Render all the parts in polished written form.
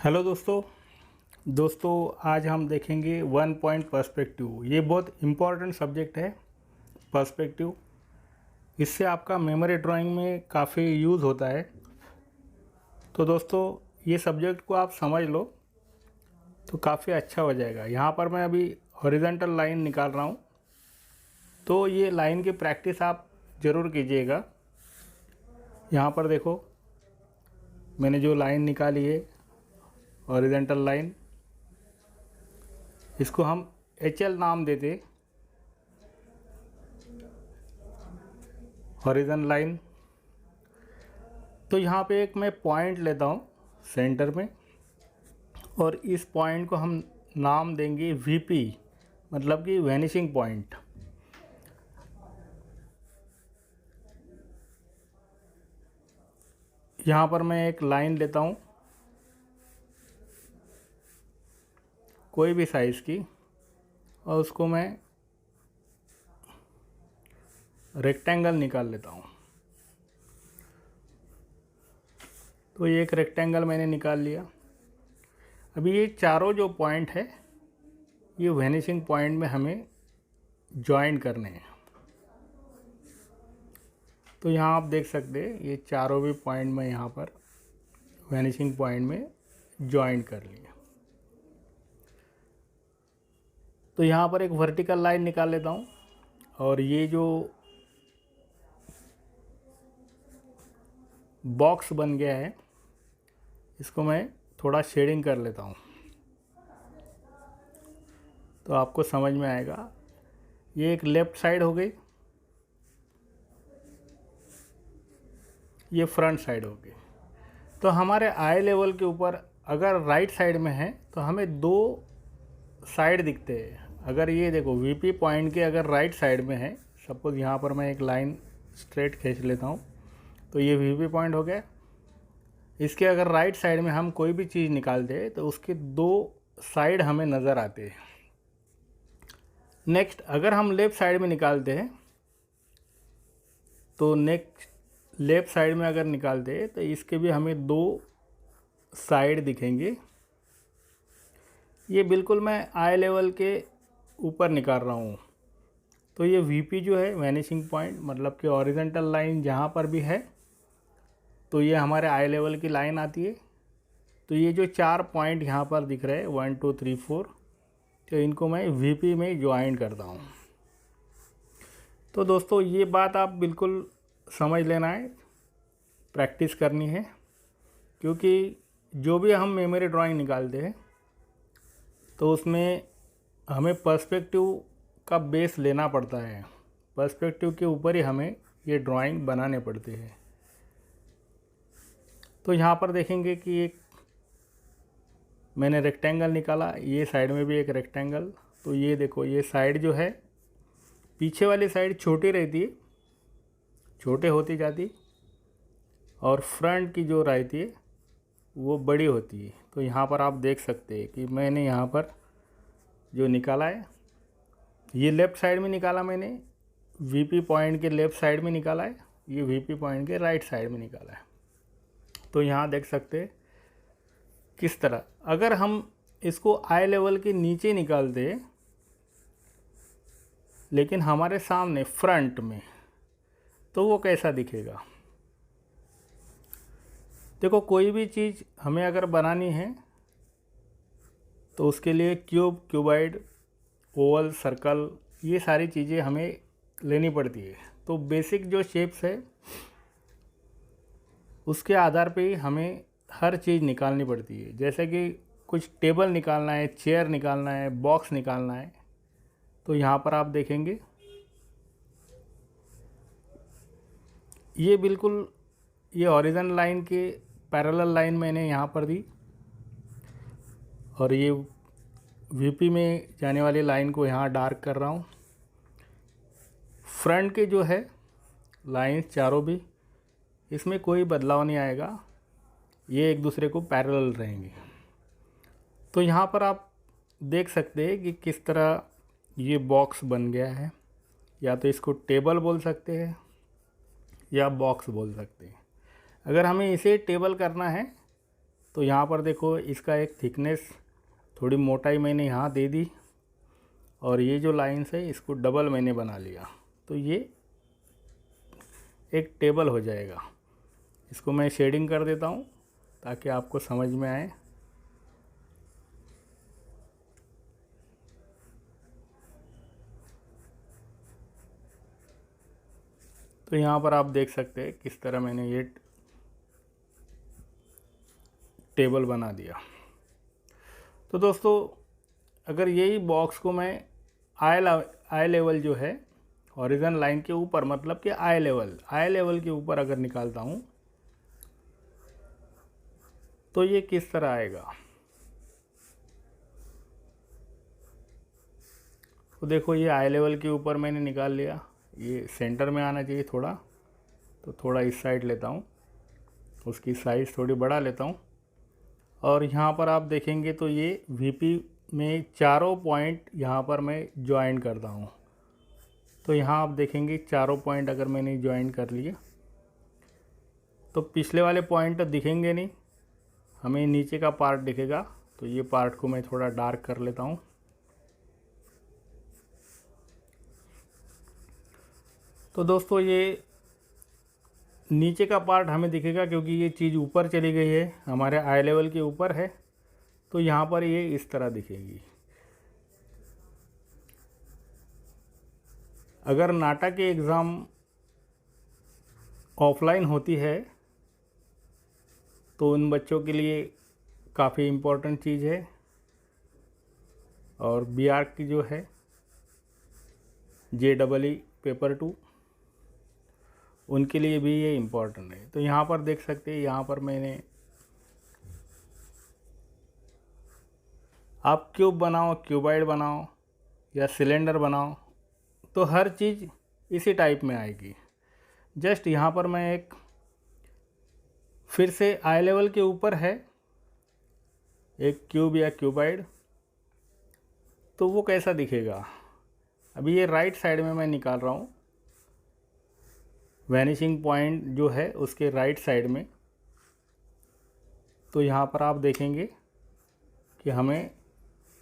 Hello दोस्तों आज हम देखेंगे वन पॉइंट पर्सपेक्टिव। ये बहुत इम्पॉर्टेंट सब्जेक्ट है पर्सपेक्टिव। इससे आपका मेमोरी ड्राइंग में काफ़ी यूज़ होता है। तो दोस्तों ये सब्जेक्ट को आप समझ लो तो काफ़ी अच्छा हो जाएगा। यहाँ पर मैं अभी हॉरिजॉन्टल लाइन निकाल रहा हूँ, तो ये लाइन की प्रैक्टिस आप ज़रूर कीजिएगा। यहाँ पर देखो मैंने जो लाइन निकाली है हॉरिजॉन्टल लाइन, इसको हम HL नाम देते, हॉरिजॉन लाइन। तो यहाँ पे एक मैं पॉइंट लेता हूँ सेंटर में, और इस पॉइंट को हम नाम देंगे VP, मतलब कि वैनिशिंग पॉइंट। यहाँ पर मैं एक लाइन लेता हूँ कोई भी साइज़ की, और उसको मैं रेक्टेंगल निकाल लेता हूँ। तो ये एक रेक्टेंगल मैंने निकाल लिया। अभी ये चारों जो पॉइंट है ये वैनिशिंग पॉइंट में हमें ज्वाइन करने हैं। तो यहाँ आप देख सकते हैं ये चारों भी पॉइंट में यहाँ पर वैनिशिंग पॉइंट में ज्वाइन कर लिया। तो यहाँ पर एक वर्टिकल लाइन निकाल लेता हूँ, और ये जो बॉक्स बन गया है इसको मैं थोड़ा शेडिंग कर लेता हूँ तो आपको समझ में आएगा। ये एक लेफ़्ट साइड हो गई, ये फ्रंट साइड हो गई। तो हमारे आई लेवल के ऊपर अगर राइट साइड में है तो हमें दो साइड दिखते हैं। अगर ये देखो VP पॉइंट के अगर राइट साइड में है, सपोज़ यहाँ पर मैं एक लाइन स्ट्रेट खींच लेता हूँ, तो ये VP पॉइंट हो गया। इसके अगर राइट साइड में हम कोई भी चीज़ निकालते हैं तो उसके दो साइड हमें नज़र आते हैं। नेक्स्ट अगर हम लेफ़्ट साइड में निकालते हैं तो नेक्स्ट लेफ़्ट साइड में अगर निकालते हैं तो इसके भी हमें दो साइड दिखेंगे। ये बिल्कुल मैं आई लेवल के ऊपर निकाल रहा हूँ। तो ये VP जो है वैनिशिंग पॉइंट, मतलब कि हॉरिजॉन्टल लाइन जहाँ पर भी है तो ये हमारे आई लेवल की लाइन आती है। तो ये जो चार पॉइंट यहाँ पर दिख रहे हैं 1 2 3 4, तो इनको मैं VP में ज्वाइन करता हूँ। तो दोस्तों ये बात आप बिल्कुल समझ लेना है, प्रैक्टिस करनी है, क्योंकि जो भी हम मेमोरी ड्राइंग निकालते हैं तो उसमें हमें पर्सपेक्टिव का बेस लेना पड़ता है। पर्सपेक्टिव के ऊपर ही हमें ये ड्राइंग बनाने पड़ते हैं। तो यहाँ पर देखेंगे कि एक मैंने रेक्टेंगल निकाला, ये साइड में भी एक रेक्टेंगल। तो ये देखो ये साइड जो है, पीछे वाली साइड छोटी रहती है, छोटे होती जाती, और फ्रंट की जो रहती है वो बड़ी होती है। तो यहाँ पर आप देख सकते हैं कि मैंने यहाँ पर जो निकाला है ये लेफ़्ट साइड में निकाला, मैंने VP पॉइंट के लेफ़्ट साइड में निकाला है, ये VP पॉइंट के राइट साइड में निकाला है। तो यहाँ देख सकते हैं किस तरह अगर हम इसको आई लेवल के नीचे निकालते लेकिन हमारे सामने फ्रंट में, तो वो कैसा दिखेगा। देखो कोई भी चीज़ हमें अगर बनानी है तो उसके लिए क्यूब, क्यूबॉइड, ओवल, सर्कल, ये सारी चीज़ें हमें लेनी पड़ती है। तो बेसिक जो शेप्स है उसके आधार पे ही हमें हर चीज़ निकालनी पड़ती है। जैसे कि कुछ टेबल निकालना है, चेयर निकालना है, बॉक्स निकालना है, तो यहाँ पर आप देखेंगे ये बिल्कुल ये हॉरिजॉन्टल लाइन के पैरेलल लाइन मैंने यहाँ पर दी, और ये VP में जाने वाली लाइन को यहाँ डार्क कर रहा हूँ। फ्रंट के जो है लाइन चारों भी, इसमें कोई बदलाव नहीं आएगा, ये एक दूसरे को पैरेलल रहेंगे। तो यहाँ पर आप देख सकते हैं कि किस तरह ये बॉक्स बन गया है। या तो इसको टेबल बोल सकते हैं या बॉक्स बोल सकते हैं। अगर हमें इसे टेबल करना है तो यहाँ पर देखो इसका एक थिकनेस, थोड़ी मोटाई मैंने यहाँ दे दी, और ये जो लाइन्स है इसको डबल मैंने बना लिया, तो ये एक टेबल हो जाएगा। इसको मैं शेडिंग कर देता हूँ ताकि आपको समझ में आए। तो यहाँ पर आप देख सकते हैं किस तरह मैंने ये टेबल बना दिया। तो दोस्तों, अगर यही बॉक्स को मैं आई लेवल जो है हॉरिजॉन्टल लाइन के ऊपर, मतलब कि आई लेवल के ऊपर अगर निकालता हूँ तो ये किस तरह आएगा। तो देखो ये आई लेवल के ऊपर मैंने निकाल लिया, ये सेंटर में आना चाहिए थोड़ा, तो थोड़ा इस साइड लेता हूँ, उसकी साइज़ थोड़ी बढ़ा लेता हूँ। और यहाँ पर आप देखेंगे तो ये वीपी में चारों पॉइंट यहाँ पर मैं ज्वाइन करता हूँ। तो यहाँ आप देखेंगे चारों पॉइंट अगर मैंने ज्वाइन कर लिए तो पिछले वाले पॉइंट तो दिखेंगे नहीं, हमें नीचे का पार्ट दिखेगा। तो ये पार्ट को मैं थोड़ा डार्क कर लेता हूँ। तो दोस्तों, ये नीचे का पार्ट हमें दिखेगा क्योंकि ये चीज़ ऊपर चली गई है, हमारे आई लेवल के ऊपर है, तो यहाँ पर ये इस तरह दिखेगी। अगर नाटा की एग्ज़ाम ऑफलाइन होती है तो उन बच्चों के लिए काफ़ी इम्पोर्टेंट चीज़ है, और बीआर की जो है JEE पेपर 2, उनके लिए भी ये इम्पोर्टेंट है। तो यहाँ पर देख सकते हैं, यहाँ पर मैंने, आप क्यूब बनाओ, क्यूबाइड बनाओ या सिलेंडर बनाओ, तो हर चीज़ इसी टाइप में आएगी। जस्ट यहाँ पर मैं एक फिर से आई लेवल के ऊपर है एक क्यूब या क्यूबाइड, तो वो कैसा दिखेगा। अभी ये राइट साइड में मैं निकाल रहा हूँ, वैनिशिंग पॉइंट जो है उसके राइट साइड में। तो यहाँ पर आप देखेंगे कि हमें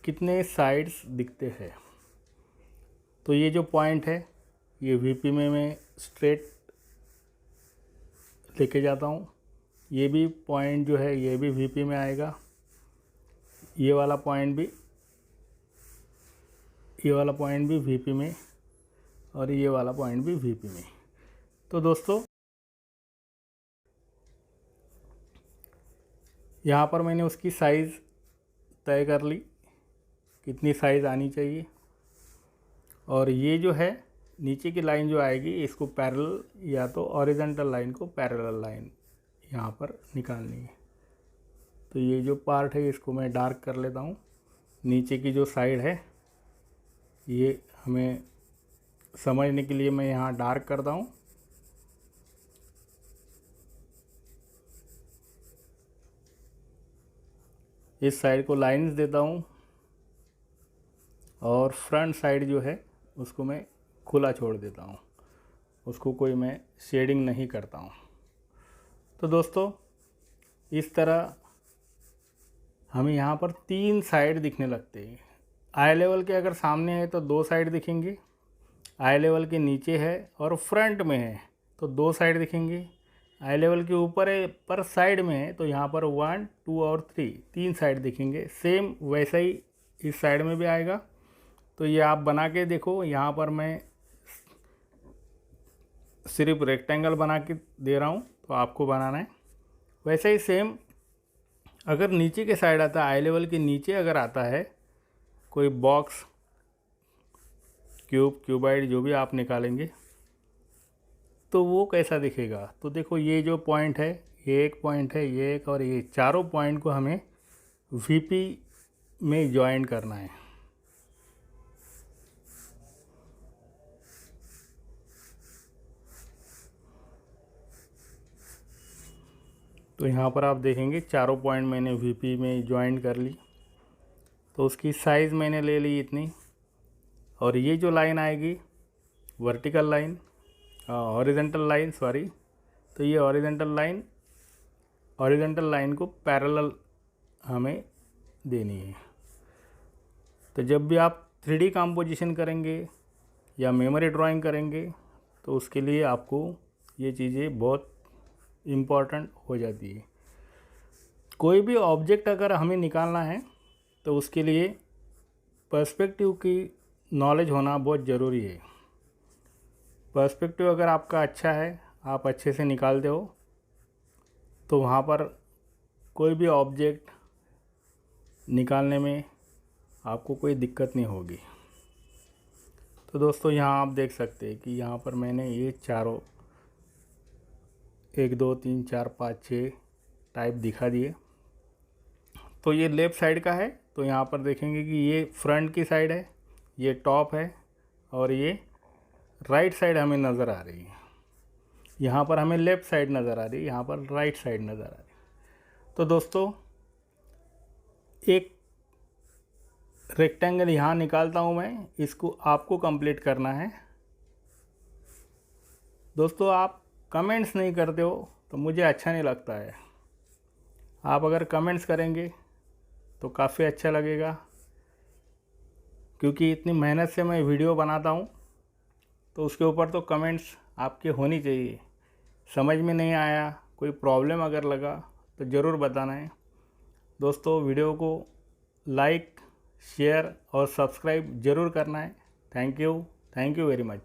कितने साइड्स दिखते हैं। तो ये जो पॉइंट है ये वीपी में मैं स्ट्रेट लेके जाता हूँ, ये भी पॉइंट जो है ये भी वीपी में आएगा, ये वाला पॉइंट भी वीपी में, और ये वाला पॉइंट भी वीपी में। तो दोस्तों, यहाँ पर मैंने उसकी साइज़ तय कर ली, कितनी साइज़ आनी चाहिए। और ये जो है नीचे की लाइन जो आएगी इसको पैरेलल, या तो हॉरिजॉन्टल लाइन को पैरेलल लाइन यहाँ पर निकालनी है। तो ये जो पार्ट है इसको मैं डार्क कर लेता हूँ। नीचे की जो साइड है ये हमें समझने के लिए मैं यहाँ डार्क करता हूँ। इस साइड को लाइंस देता हूँ, और फ्रंट साइड जो है उसको मैं खुला छोड़ देता हूँ, उसको कोई मैं शेडिंग नहीं करता हूँ। तो दोस्तों, इस तरह हमें यहाँ पर 3 साइड दिखने लगते हैं। आई लेवल के अगर सामने है तो 2 साइड दिखेंगे, आई लेवल के नीचे है और फ्रंट में है तो 2 साइड दिखेंगे, आई लेवल के ऊपर है पर साइड में है तो यहाँ पर 1, 2 और 3 साइड दिखेंगे। सेम वैसा ही इस साइड में भी आएगा। तो ये आप बना के देखो, यहाँ पर मैं सिर्फ रेक्टेंगल बना के दे रहा हूँ, तो आपको बनाना है वैसे ही सेम। अगर नीचे के साइड आता है, आई लेवल के नीचे अगर आता है कोई बॉक्स, क्यूब, क्यूबाइड जो भी आप निकालेंगे तो वो कैसा दिखेगा। तो देखो ये जो पॉइंट है, ये एक पॉइंट है, ये एक, और ये चारों पॉइंट को हमें वीपी में ज्वाइन करना है। तो यहाँ पर आप देखेंगे चारों पॉइंट मैंने वीपी में ज्वाइन कर ली। तो उसकी साइज़ मैंने ले ली इतनी, और ये जो लाइन आएगी vertical line, horizontal line sorry, तो ये हॉरिजॉन्टल लाइन हॉरिजॉन्टल लाइन को पैरेलल हमें देनी है। तो जब भी आप 3D कंपोजिशन करेंगे या मेमोरी ड्राइंग करेंगे तो उसके लिए आपको ये चीज़ें बहुत इम्पॉर्टेंट हो जाती है। कोई भी ऑब्जेक्ट अगर हमें निकालना है तो उसके लिए पर्सपेक्टिव की नॉलेज होना बहुत ज़रूरी है। पर्सपेक्टिव अगर आपका अच्छा है, आप अच्छे से निकालते हो, तो वहाँ पर कोई भी ऑब्जेक्ट निकालने में आपको कोई दिक्कत नहीं होगी। तो दोस्तों यहाँ आप देख सकते हैं कि यहाँ पर मैंने ये चारों 1 2 3 4 5 6 टाइप दिखा दिए। तो ये लेफ़्ट साइड का है, तो यहाँ पर देखेंगे कि ये फ्रंट की साइड है, ये टॉप है और ये राइट साइड हमें नज़र आ रही है। यहाँ पर हमें लेफ़्ट साइड नज़र आ रही है, यहाँ पर राइट साइड नज़र आ रही है। तो दोस्तों एक रेक्टेंगल यहाँ निकालता हूँ मैं, इसको आपको कंप्लीट करना है। दोस्तों आप कमेंट्स नहीं करते हो तो मुझे अच्छा नहीं लगता है। आप अगर कमेंट्स करेंगे तो काफ़ी अच्छा लगेगा, क्योंकि इतनी मेहनत से मैं वीडियो बनाता हूँ तो उसके ऊपर तो कमेंट्स आपके होनी चाहिए। समझ में नहीं आया, कोई प्रॉब्लम अगर लगा तो ज़रूर बताना है। दोस्तों वीडियो को लाइक, शेयर और सब्सक्राइब ज़रूर करना है। Thank you very much.